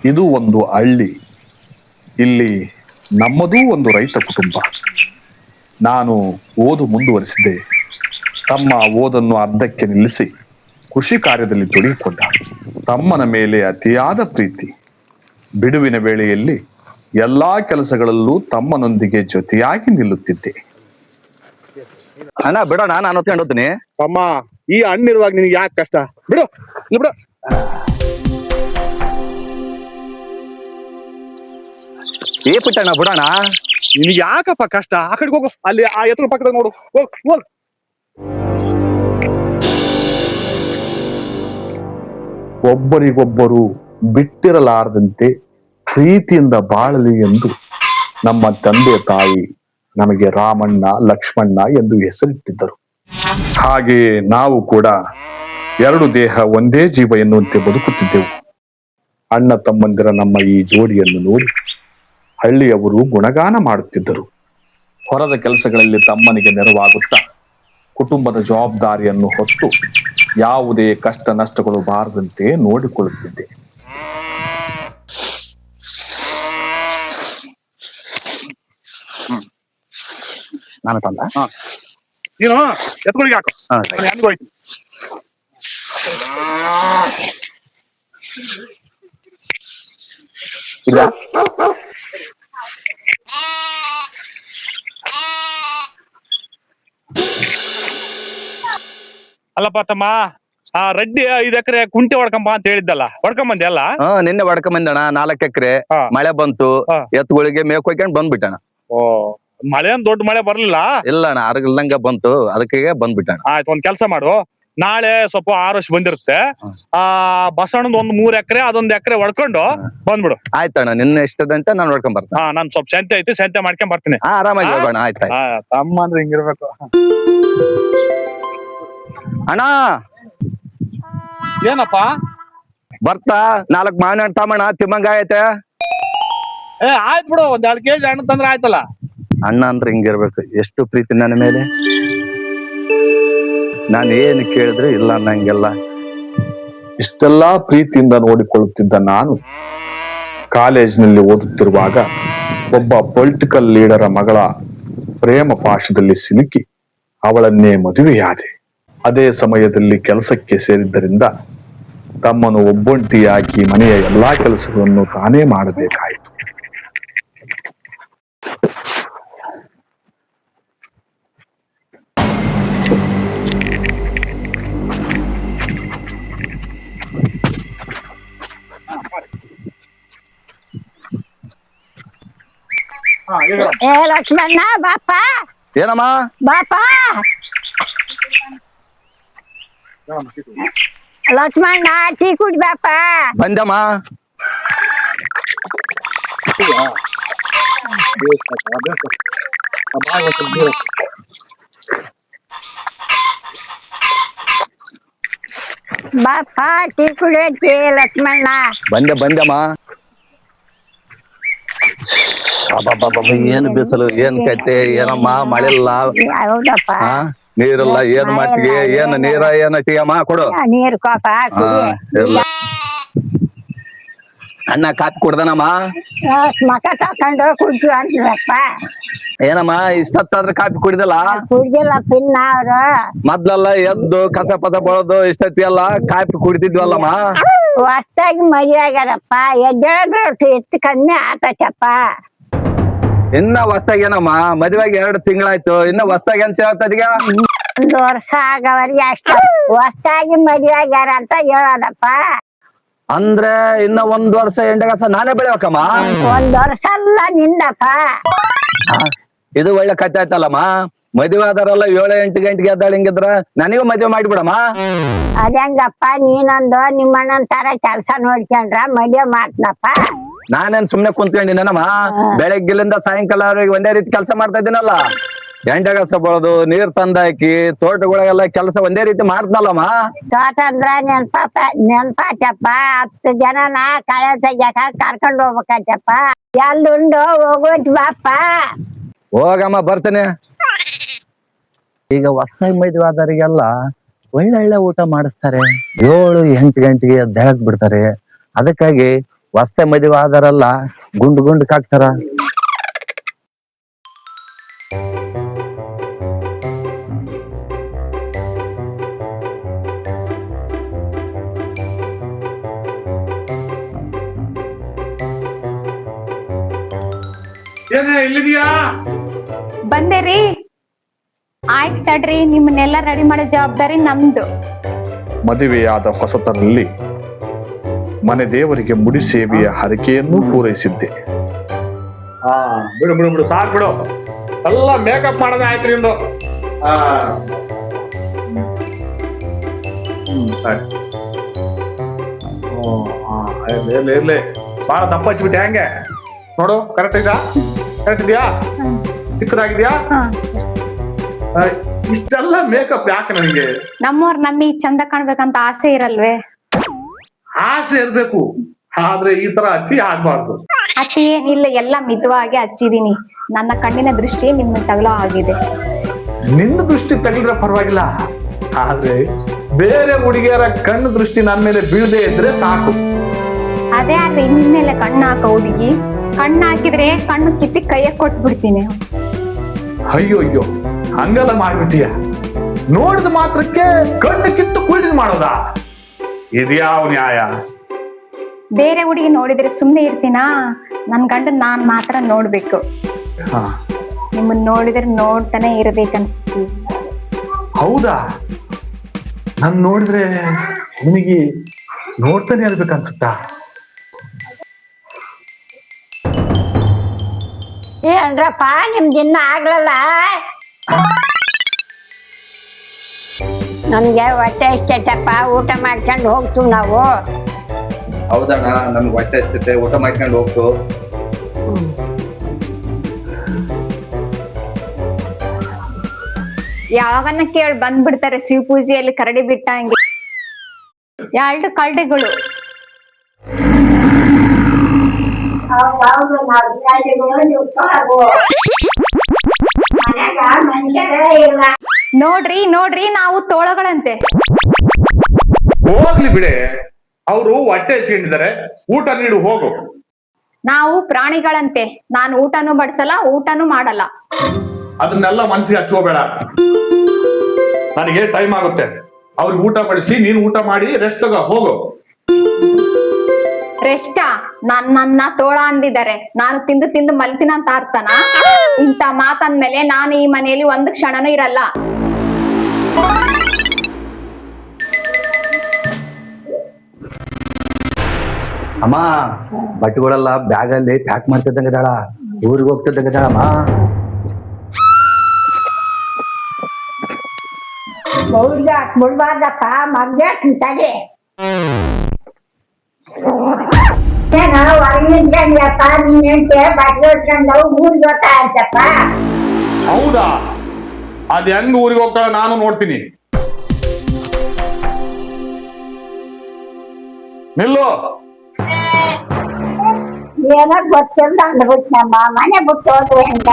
ಇದು ಒಂದು ಹಳ್ಳಿ. ಇಲ್ಲಿ ನಮ್ಮದೂ ಒಂದು ರೈತ ಕುಟುಂಬ. ನಾನು ಓದು ಮುಂದುವರಿಸಿದೆ. ತಮ್ಮ ಓದನ್ನು ಅರ್ಧಕ್ಕೆ ನಿಲ್ಲಿಸಿ ಕೃಷಿ ಕಾರ್ಯದಲ್ಲಿ ತೊಡಗಿಕೊಂಡ. ತಮ್ಮನ ಮೇಲೆ ಅತಿಯಾದ ಪ್ರೀತಿ. ಬಿಡುವಿನ ವೇಳೆಯಲ್ಲಿ ಎಲ್ಲಾ ಕೆಲಸಗಳಲ್ಲೂ ತಮ್ಮನೊಂದಿಗೆ ಜೊತೆಯಾಗಿ ನಿಲ್ಲುತ್ತಿದ್ದೆ. ಅಣ್ಣ ಬಿಡೋಣ, ನಾನು ಹೊತ್ಕೊಂಡು ಹೋಗ್ತೀನಿ. ಅಮ್ಮ, ಈ ಹಣ್ಣಿರುವಾಗ ನಿನಗೆ ಯಾಕೆ ಕಷ್ಟ? ಬಿಡು, ಇಲ್ಲಿ ಬಿಡು. ಏ ಪುಟ್ಟಣ್ಣ ಬಿಡೋಣ. ನಿನಗೆ ಯಾಕಪ್ಪ ಕಷ್ಟ? ಆ ಕಡೆಗೆ ಹೋಗು, ಅಲ್ಲಿ ಆ ಎತ್ತರ ಪಕ್ಕದಾಗ ನೋಡು. ಹೋಗ್ ಹೋಗ್. ಒಬ್ಬರಿಗೊಬ್ಬರು ಬಿಟ್ಟಿರಲಾರದಂತೆ ಪ್ರೀತಿಯಿಂದ ಬಾಳಲಿ ಎಂದು ನಮ್ಮ ತಂದೆ ತಾಯಿ ನಮಗೆ ರಾಮಣ್ಣ ಲಕ್ಷ್ಮಣ್ಣ ಎಂದು ಹೆಸರಿಟ್ಟಿದ್ದರು. ಹಾಗೆಯೇ ನಾವು ಕೂಡ ಎರಡು ದೇಹ ಒಂದೇ ಜೀವ ಎನ್ನುವಂತೆ ಬದುಕುತ್ತಿದ್ದೆವು. ಅಣ್ಣ ತಮ್ಮಂದಿರ ನಮ್ಮ ಈ ಜೋಡಿಯನ್ನು ನೋಡಿ ಹಳ್ಳಿಯವರು ಗುಣಗಾನ ಮಾಡುತ್ತಿದ್ದರು. ಹೊರದ ಕೆಲಸಗಳಲ್ಲಿ ತಮ್ಮನಿಗೆ ನೆರವಾಗುತ್ತಾ ಕುಟುಂಬದ ಜವಾಬ್ದಾರಿಯನ್ನು ಹೊತ್ತು ಯಾವುದೇ ಕಷ್ಟ ನಷ್ಟಗಳು ಬಾರದಂತೆ ನೋಡಿಕೊಳ್ಳುತ್ತಿದ್ದೆ. ನಾನು ತಂದ ನೀನು ಎತ್ಕೊಳಿಗೆ ಹಾಕು. ಹೆಂಗ್ ಹೋಯ್ತು? ಇಲ್ಲ ಅಲ್ಲಪ್ಪ ತಮ್ಮ, ಆ ರೆಡ್ಡಿ 5 ಎಕರೆ ಕುಂಟೆ ಹೊಡ್ಕೊಂಬ ಅಂತ ಹೇಳಿದ್ದಲ್ಲ, ಹೊಡ್ಕೊಂಬಂದೆ ಅಲ್ಲ? ನಿನ್ನೆ ಹೊಡ್ಕೊಂಬಂದಣ. 4 ಎಕರೆ ಮಳೆ ಬಂತು, ಎತ್ತುಗಳಿಗೆ ಮೇಕ್ ಹೋಗ್ಕೊಂಡು ಬಂದ್ಬಿಟ್ಟಣ. ಓ, ಮಳೆ ಒಂದ್ ದೊಡ್ಡ ಮಳೆ ಬರ್ಲಿಲ್ಲ? ಇಲ್ಲ ಅಣ್ಣ, ಅರ್ಗಲ್ದಂಗ ಬಂತು, ಅದಕ್ಕೆ ಬಂದ್ಬಿಟ್ಟಣ. ಆಯ್ತು, ಒಂದ್ ಕೆಲಸ ಮಾಡು. ನಾಳೆ ಸ್ವಲ್ಪ ಆರುಷ್ ಬಂದಿರುತ್ತೆ. ಬಸವಣ್ಣದ 3 ಎಕರೆ ಅದೊಂದ್ ಎಕರೆ ಹೊಡ್ಕೊಂಡು ಬಂದ್ಬಿಡು. ಆಯ್ತಣ್ಣ, ನಿನ್ನೆ ಇಷ್ಟದಂತ ನಾನು ಹೊಡ್ಕೊಂಡ್ ಬರ್ತೇನೆ. ನಾನ್ ಸ್ವಲ್ಪ ಸಂತೆ ಐತಿ, ಸಂತೆ ಮಾಡ್ಕೊಂಡ್ ಬರ್ತೀನಿ. ಆರಾಮಾಗಿ ಹೋಗೋಣ. ಆಯ್ತಾಯ್ತು. ತಮ್ಮ ಅಂದ್ರೆ ಹಿಂಗಿರ್ಬೇಕು. ಅಣ್ಣ ಏನಪ್ಪ? ಬರ್ತಾ 4 ಮಾವಿನ ಹಣ್ಣು ತಮ್ಮಣ್ಣ, ತಿಮ್ಮಂಗ ಐತೆ. ಆಯ್ತು ಬಿಡು, ಒಂದ್ 2 ಕೆಜಿ ಹಣ್ಣು ತಂದ್ರೆ ಆಯ್ತಲ್ಲ. ಅಣ್ಣ ಅಂದ್ರೆ ಹಿಂಗಿರ್ಬೇಕು, ಎಷ್ಟು ಪ್ರೀತಿ ನನ್ನ ಮೇಲೆ. ನಾನು ಏನು ಕೇಳಿದ್ರೆ ಇಲ್ಲ ಅನ್ನಂಗೆಲ್ಲ. ಇಷ್ಟೆಲ್ಲಾ ಪ್ರೀತಿಯಿಂದ ನೋಡಿಕೊಳ್ಳುತ್ತಿದ್ದ ನಾನು ಕಾಲೇಜಿನಲ್ಲಿ ಓದುತ್ತಿರುವಾಗ ಒಬ್ಬ ಪೊಲಿಟಿಕಲ್ ಲೀಡರ ಮಗಳ ಪ್ರೇಮ ಪಾಶದಲ್ಲಿ ಸಿಲುಕಿ ಅವಳನ್ನೇ ಮದುವೆಯಾದೆ. ಅದೇ ಸಮಯದಲ್ಲಿ ಕೆಲಸಕ್ಕೆ ಸೇರಿದ್ದರಿಂದ ತಮ್ಮನು ಒಬ್ಬೊಂಟಿಯಾಗಿ ಮನೆಯ ಎಲ್ಲಾ ಕೆಲಸಗಳನ್ನು ತಾನೇ ಮಾಡಬೇಕಾಯಿತು. ಏ ಲಕ್ಷ್ಮಣ್ಣ, ಬಾಪ. ಏನಮ್ಮ? ಬಾಪ ಲಕ್ಷ್ಮಣ್ಣ, ಟೀ ಕುಡಿ ಬಾಪ. ಬಂದಮ್ಮ. ಬಾಪ ಟೀ ಕುಡಿಯಕ್ಕೆ ಲಕ್ಷ್ಮಣ್ಣ. ಬಂದಮ್ಮ. ಏನು ಬಿಸಿಲು, ಏನ್ ಕತೆ, ಏನಮ್ಮ ಮಳೆಲ್ಲ, ಹೌದಪ್ಪ, ನೀರಿಲ್ಲ, ಏನ್ ಮಟ್ಟಿಗೆ, ಏನ್ ನೀರ, ಏನ್ ಟೀಯಮ್ಮ ಕೊಡು. ನೀರು ಕೋಪ ಅಣ್ಣ ಕಾಪಿ ಕುಡ್ದನಮ್ಮ. ಮಕ ತಕೊಂಡು ಕುಡ್ದು ಅಂದ್ರಪ್ಪ. ಏನಮ್ಮ ಇಷ್ಟೊತ್ತಾದ್ರೆ ಕಾಪಿ ಕುಡಿದಲ್ಲ? ಕುಡ್ದಿಲ್ಲ ಪಿನ್ನ ಅವ್ರು. ಮೊದ್ಲೆಲ್ಲ ಎದ್ದು ಕಸ ಪಸ ಬಳದು ಇಷ್ಟೊತ್ತಿ ಎಲ್ಲ ಕಾಪಿ ಕುಡಿತಿದ್ವಲ್ಲಮ್ಮ. ಹೊಸ್ದಾಗಿ ಮದುವೆ ಆಗ್ಯಾರಪ್ಪ, ಎದ್ದೇಳಿದ್ರು ಎತ್ತು ಕಮ್ಮಿ ಆತೈತಪ್ಪ. ಇನ್ನ ಹೊಸ್ತಾಗ ಏನಮ್ಮ ಮದುವೆಗೆ 2 ತಿಂಗಳಾಯ್ತು, ಇನ್ನ ಹೊಸ್ತಾಗಿ ಅಂತ ಹೇಳ್ತದೀಗ? 1 ವರ್ಷ ಆಗವರಿಗೆ ಅಷ್ಟ ಹೊಸ್ದಾಗಿ ಮದುವೆ ಆಗ್ಯಾರ ಅಂತ ಹೇಳೋದಪ್ಪ. ಅಂದ್ರೆ ಇನ್ನ 1 ವರ್ಷ ಎಂಡಗಸ ನಾನೇ ಬೆಳೆಯಬೇಕಮ್ಮ. 1 ವರ್ಷ ಅಲ್ಲ ನಿಂದಪ್ಪ. ಇದು ಒಳ್ಳೆ ಕತೆ ಆಯ್ತಲ್ಲಮ್ಮ. ಮದುವೆ ಆದಾರಲ್ಲ 7-8 ಗಂಟೆಗೆ ಎದ್ದಾಳ ಹಿಂಗಿದ್ರ ನನಗೂ ಮದುವೆ ಮಾಡಿಬಿಡಮ್ಮ. ಅದಂಗಪ್ಪ, ನೀನೊಂದು ನಿಮ್ಮಣ್ಣನ ತರ ಕೆಲ್ಸ ನೋಡ್ಕೊಂಡ್ರ ಮದುವೆ ಮಾಡ್ತನಪ್ಪ. ನಾನೇನ್ ಸುಮ್ನೆ ಕುಂತ್ಕೊಂಡಿನಮ್ಮ. ಬೆಳಗ್ಗಿಲಿಂದ ಸಾಯಂಕಾಲವರೆಗೆ ಒಂದೇ ರೀತಿ ಕೆಲಸ ಮಾಡ್ತಾ ಇದ್ದೀನಲ್ಲ. ಎಂಡಗಸ ಬಳದು, ನೀರ್ ತಂದಾಕಿ, ತೋಟಗಳಿಗೆಲ್ಲ ಕೆಲಸ ಒಂದೇ ರೀತಿ ಮಾಡ್ತನಲ್ಲಮ್ಮ. ತೋಟ ಅಂದ್ರ ನೆನ್ಪಾತಪ್ಪ. 10 ಜನನ ಕಳೆ ತೆಗ್ಯಾಕ ಕರ್ಕೊಂಡ್ ಹೋಗ್ಬೇಕಂತಪ್ಪ. ಎಲ್ಲುಂಡು ಹೋಗೋದ್ ಬಾಪ. ಹೋಗಮ್ಮ, ಬರ್ತೇನೆ. ಈಗ ಹೊಸದಾಗಿ ಮದುವೆ ಆದವರಿಗೆಲ್ಲ ಒಳ್ಳೆ ಊಟ ಮಾಡಿಸ್ತಾರೆ. 7-8 ಗಂಟೆಗೆ ಎದ್ದೇಳಕ್ ಬಿಡ್ತಾರೆ. ಅದಕ್ಕಾಗಿ ಹೊಸ್ತೆ ಮದುವೆ ಆದಾರಲ್ಲ ಗುಂಡು ಕಾಕ್ತಾರ. ಏನೇ ಇಲ್ಲಿದ್ಯಾ? ಬಂದೇರಿ. ಆಯ್ತು ತಡ್ರಿ, ನಿಮ್ಮನ್ನೆಲ್ಲ ರೆಡಿ ಮಾಡೋ ಜವಾಬ್ದಾರಿ ನಮ್ದು. ಮದುವೆಯಾದ ಹೊಸತನಲ್ಲಿ ಮನೆ ದೇವರಿಗೆ ಮುಡಿ ಸೇವೆಯ ಹರಕೆಯನ್ನೂ ಪೂರೈಸಿದ್ದೆ. ಹಾ ಬಿಡು ಬಿಡು ಬಿಡು, ಸಾಕ್ ಬಿಡು. ಎಲ್ಲ ಮೇಕಪ್ ಮಾಡೋದೇ ಆಯ್ತು ನಿಂದು. ಸರಿ. ಇರ್ಲಿ ಬಾಳ ದಪ್ಪ ಹಚ್ಬಿಟ್ಟೆ ಹೆಂಗೆ ನೋಡು. ಕರೆಕ್ಟ್ ಇದೆಯಾ? ಚಿಕ್ಕದಾಗಿದ್ಯಾ? ಇಷ್ಟೆಲ್ಲ ಮೇಕಪ್ ಯಾಕೆ ನನಗೆ? ನಮ್ಮವ್ರ ನಮ್ಮಿಗ್ ಚಂದ ಕಾಣ್ಬೇಕಂತ ಆಸೆ ಇರಲ್ವೇ? ಆಸೆ ಇರ್ಬೇಕು, ಆದ್ರೆ ಈ ತರ ಅತಿ ಆಗ್ಬಾರ್ದು. ಅತಿ ಏನಿಲ್ಲ, ಎಲ್ಲ ಮಿತವಾಗಿ ಹಚ್ಚಿದೀನಿ. ನನ್ನ ಕಣ್ಣಿನ ದೃಷ್ಟಿ ನಿಮ್ಮ ತಗಲೋ ಆಗಿದೆ. ನಿನ್ನ ದೃಷ್ಟಿ ತಗಲಿದ್ರೆ ಪರವಾಗಿಲ್ಲ, ಆದ್ರೆ ಬೇರೆ ಹುಡುಗಿಯರ ಕಣ್ಣು ದೃಷ್ಟಿ ನನ್ನ ಮೇಲೆ ಬೀಳದೆ ಇದ್ರೆ ಸಾಕು. ಅದೇ ಆದ್ರೆ ನಿನ್ನೆಲ್ಲ ಕಣ್ಣು ಹಾಕ ಹುಡುಗಿ, ಕಣ್ಣು ಹಾಕಿದ್ರೆ ಕಣ್ಣು ಕಿತ್ತಿ ಕೈಯ ಕೊಟ್ಬಿಡ್ತೀನಿ. ಅಯ್ಯೋ ಅಯ್ಯೋ, ಹಂಗೆಲ್ಲ ಮಾಡ್ಬಿಟ್ಟಿಯ? ನೋಡಿದ ಮಾತ್ರಕ್ಕೆ ಕಣ್ಣು ಕಿತ್ತು ಕುಳ್ಳಿದ್ ಮಾಡೋದಾ? ಇದ್ಯಾವ ನ್ಯಾಯ? ಬೇರೆ ಹುಡುಗಿ ನೋಡಿದ್ರೆ ಸುಮ್ನೆ ಇರ್ತೀನಾ? ನನ್ ಗಂಡ ನಾನ್ ಮಾತ್ರ ನೋಡ್ಬೇಕು. ನಿಮ್ಮನ್ನ ನೋಡಿದ್ರೆ ನೋಡ್ತಾನೆ ಇರ್ಬೇಕನ್ಸ್ತಿ. ಹೌದಾ? ನನ್ ನೋಡಿದ್ರೆ ನಿನಗೆ ನೋಡ್ತಾನೆ ಇರ್ಬೇಕನ್ಸುತ್ತಾ? ಏನ್ರಪ್ಪ ನಿಮ್ದು ಇನ್ನ ಆಗ್ಲಲ್ಲ? ನಮ್ಗೆ ಹೊಟ್ಟೆ ಇಷ್ಟೈತಪ್ಪ, ಊಟ ಮಾಡ್ಕೊಂಡು ಹೋಗ್ತು ನಾವು. ಹೌದಣ್ಣ, ನಮ್ಗೆ ಹೊಟ್ಟೆ ಹಸ್ತೈತೆ, ಊಟ ಮಾಡ್ಕೊಂಡು ಹೋಗ್ತು. ಯಾವಾಗನ್ನ ಕೇಳಿ ಬಂದ್ಬಿಡ್ತಾರೆ ಶಿವ ಪೂಜೆಯಲ್ಲಿ ಕರಡಿ ಬಿಟ್ಟಂಗೆ. ಎರಡು ಕರಡಿಗಳು. ಹೌದೌದು, ನಾವು ವಿರಾಜಿಗಳು, ನೀವು ತೊಳಗು. ಮನ್ಯಾಗ ಮನುಷ್ಯರೇ ಇಲ್ಲ. ನೋಡ್ರಿ ನಾವು ತೋಳಗಳಂತೆ. ಹೋಗ್ಲಿ ಬಿಡೆ, ಅವರು ಹೊಟ್ಟೆ ಹಸ್ಕೊಂಡಿದ್ದಾರೆ, ಊಟ ನೀಡು ಹೋಗು. ನಾವು ಪ್ರಾಣಿಗಳಂತೆ. ನಾನು ಊಟನೂ ಬಡಿಸಲ್ಲ, ಊಟನೂ ಮಾಡಲ್ಲ. ಅದನ್ನೆಲ್ಲ ಮನ್ಸಿಗೆ ಹಚ್ಕೋಬೇಡ. ನನಗೆ ಟೈಮ್ ಆಗುತ್ತೆ. ಅವ್ರಿಗೆ ಊಟ ಬಡಿಸಿ ನೀನು ಊಟ ಮಾಡಿ ರೆಸ್ಟ್ ತಗೋ, ಹೋಗು. ರೆಸ್ಟಾ? ನನ್ನ ತೋಳ ಅಂದಿದ್ದಾರೆ, ನಾನು ತಿಂದು ಮಲ್ತಿನ ಅಂತ ಅರ್ಥನ? ಇಂತ ಮಾತಂದ್ಮೇಲೆ ನಾನು ಈ ಮನೆಯಲ್ಲಿ ಒಂದು ಕ್ಷಣನೂ ಇರಲ್ಲ. ಅಮ್ಮ, ಬಟ್ಟೆಗಳೆಲ್ಲ ಬ್ಯಾಗಲ್ಲಿ ಪ್ಯಾಕ್ ಮಾಡ್ತಿದ್ದಂಗದಾಳ, ಊರಿಗೆ ಹೋಗ್ತಿದ್ದಂಗದಾಳಮ್ಮ. ಮೌಲ್ಯ ಮುಳ್ಬಾರ್ದಪ್ಪ, ಮಗ್ಗ ತಡೆ. ಏನೋ ಹೊರಗಿದ್ಯಪ್ಪ, ನೀನ್ ಹೆಂಡತಿ ಬಟ್ಟೆ ಹೊಡ್ಕೊಂಡು ಊರಿಗೆ ಹೋಗ್ತಾ ಇರ್ತಪ್ಪ. ಹೌದಾ? ಅದ್ ಹೆಂಗ್ ಊರಿಗೆ ಹೋಗ್ತಾಳ ನಾನು ನೋಡ್ತೀನಿ. ನಿಲ್ಲು. ಏನೋ ಗೊತ್ತಿಲ್ಲ ಅಂದ್ಬಿಟ್ನಮ್ಮ, ಮನೆ ಬಿಟ್ಟು ಹೋದ್ರೆ ಅಂತ.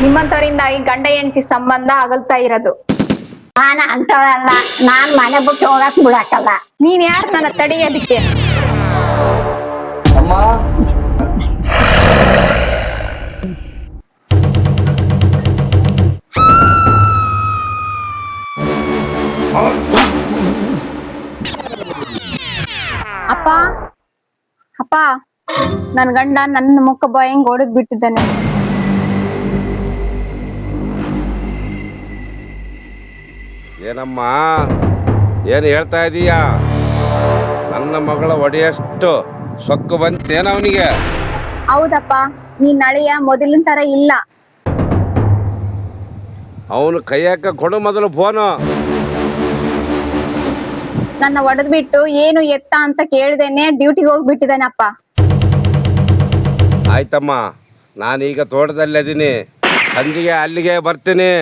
ನಿಮ್ಮಂತವರಿಂದ ಈ ಗಂಡ ಹೆಂಡತಿ ಸಂಬಂಧ ಅಗಲ್ತಾ ಇರೋದು. ನಾನು ಅಂತವಳಲ್ಲ, ನಾನ್ ಮನೆ ಬಿಟ್ಟು ಹೋಗಕ್ ಬಿಡಕ್ಕಲ್ಲ. ನೀನ್ ಯಾರು ನನ್ನ ತಡೆಯೋದಕ್ಕೆ? ಅಮ್ಮ, ಅಪ್ಪ ಅಪ್ಪ, ನನ್ ಗಂಡ ನನ್ನ ಮುಖ ಬಾಯಂಗ್ ಹೊಡೆದ್ ಬಿಟ್ಟಿದ್ದಾನೆ. ಏನಮ್ಮ, ಏನು ಹೇಳ್ತಾ ಇದೀಯಾ? ನನ್ನ ಮಗಳ ಒಡೆಯಷ್ಟು ಸೊಕ್ಕು ಬಂತೇನ ಅವನಿಗೆ? ಹೌದಪ್ಪ, ನೀನ್ ನಳೆಯ ಮೊದಲಿನ ತರ ಇಲ್ಲ. ಅವನು ಕೈಯಾಕ ಕೊಡು ಮೊದಲು ಫೋನು. ನನ್ನ ಒಡೆದ್ ಬಿಟ್ಟು ಏನು ಎತ್ತ ಅಂತ ಕೇಳ್ದೇನೆ ಡ್ಯೂಟಿಗೆ ಹೋಗ್ಬಿಟ್ಟಿದ್ದಾನಪ್ಪ. ಆಯ್ತಮ್ಮ, ನಾನೀಗ ತೋಟದಲ್ಲಿ ಅದೀನಿ, ಸಂಜೆಗೆ ಅಲ್ಲಿಗೆ ಬರ್ತೀನಿ.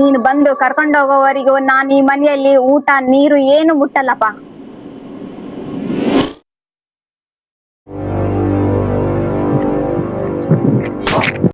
ನೀನು ಬಂದು ಕರ್ಕೊಂಡೋಗೋವರೆಗೂ ನಾನು ಈ ಮನೆಯಲ್ಲಿ ಊಟ ನೀರು ಏನು ಮುಟ್ಟಲ್ಲಪ್ಪ.